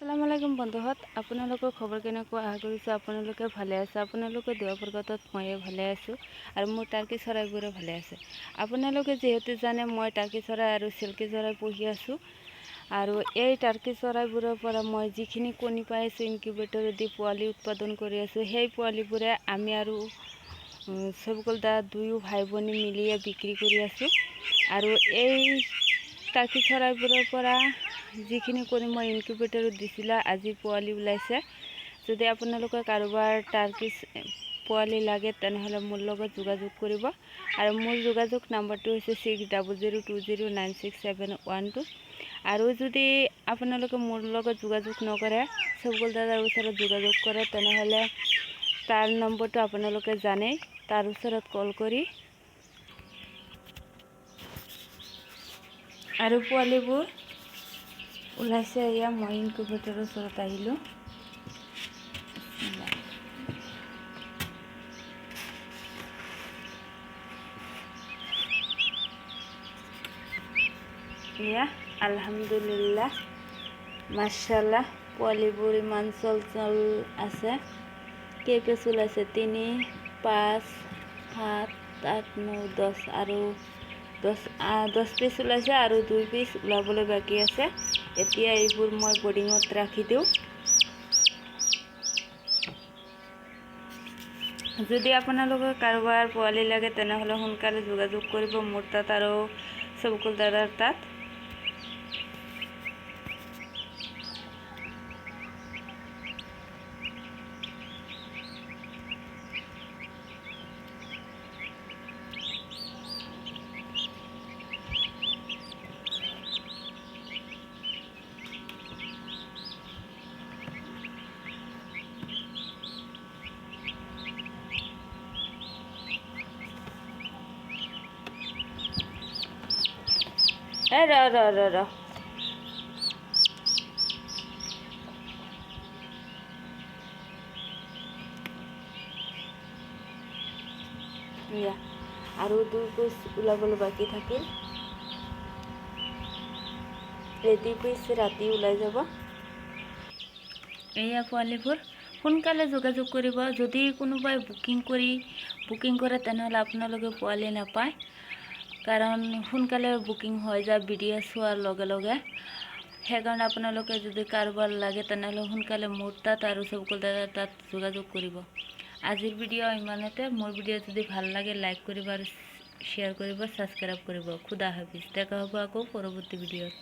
আসসালামু আলাইকুম বন্ধুহত, আপোনালোকৰ খবৰ কেনেকুৱা? আশা কৰিছোঁ আপোনালোকে ভালে আছে। আপোনালোকে দেওৰ বৰকতত ময়ে ভালে আছোঁ আৰু মোৰ টাৰ্কি চৰাইবোৰো ভালে আছে। আপোনালোকে যিহেতু জানে মই টাৰ্কি চৰাই আৰু চিল্কি চৰাই পুহি আছোঁ আৰু এই টাৰ্কি চৰাইবোৰৰ পৰা মই যিখিনি কণী পাই আছোঁ ইনকিউবেটৰত দি পোৱালি উৎপাদন কৰি আছোঁ, সেই পোৱালিবোৰে আমি আৰু চবকলদা দুয়ো ভাই ভনী মিলিয়ে বিক্ৰী কৰি আছোঁ। আৰু এই টাৰ্কি চৰাইবোৰৰ পৰা যিখিনি কণী মই ইনকিউবেটৰত দিছিলোঁ আজি পোৱালি ওলাইছে। যদি আপোনালোকে কাৰোবাৰ টাৰ্কি পোৱালি লাগে তেনেহ'লে মোৰ লগত যোগাযোগ কৰিব আৰু মোৰ যোগাযোগ নাম্বাৰটো হৈছে 6002096712। আৰু যদি আপোনালোকে মোৰ লগত যোগাযোগ নকৰে, চবকল দাদাৰ ওচৰত যোগাযোগ কৰে, তেনেহ'লে তাৰ নম্বৰটো আপোনালোকে জানেই, তাৰ ওচৰত কল কৰি আৰু পোৱালিবোৰ ওলাইছে। এয়া মই ইনকিউবেটৰৰ ওচৰত আহিলোঁ। এয়া আলহামদুলিল্লাহ, মাশাআল্লাহ, পোৱালিবোৰ ইমান চল আছে। কেইপিচ ওলাইছে? 3, 5, 7, 8, 9, 10 আৰু 10 পিচ ওলাইছে আৰু 2 পিচ ওলাবলৈ বাকী আছে। এতিয়া এইবোৰ মই বৰ্ডিঙত ৰাখি দিওঁ। যদি আপোনালোকৰ কাৰোবাৰ পোৱালি লাগে তেনেহ'লে সোনকালে যোগাযোগ কৰিব মোৰ তাত আৰু চবকল দাদাৰ তাত। ৰ এয়া আৰু 2 পিচ ওলাবলৈ বাকী থাকিল। এই 2 পিচ ৰাতি ওলাই যাব। এয়া পোৱালিবোৰ, সোনকালে যোগাযোগ কৰিব। যদি কোনোবাই বুকিং কৰে তেনেহ'লে আপোনালোকে পোৱালি নাপায়, কাৰণ সোনকালে বুকিং হৈ যায় ভিডিঅ' চোৱাৰ লগে লগে। সেইকাৰণে আপোনালোকে যদি কাৰোবাৰ লাগে তেনেহ'লে সোনকালে মোৰ তাত আৰু চবকল দাদাৰ তাত যোগাযোগ কৰিব। আজিৰ ভিডিঅ' ইমানতে। মোৰ ভিডিঅ' যদি ভাল লাগে লাইক কৰিব আৰু শ্বেয়াৰ কৰিব, ছাবস্ক্ৰাইব কৰিব। খুদা হাফিজ। দেখা হ'ব আকৌ পৰৱৰ্তী ভিডিঅ'ত।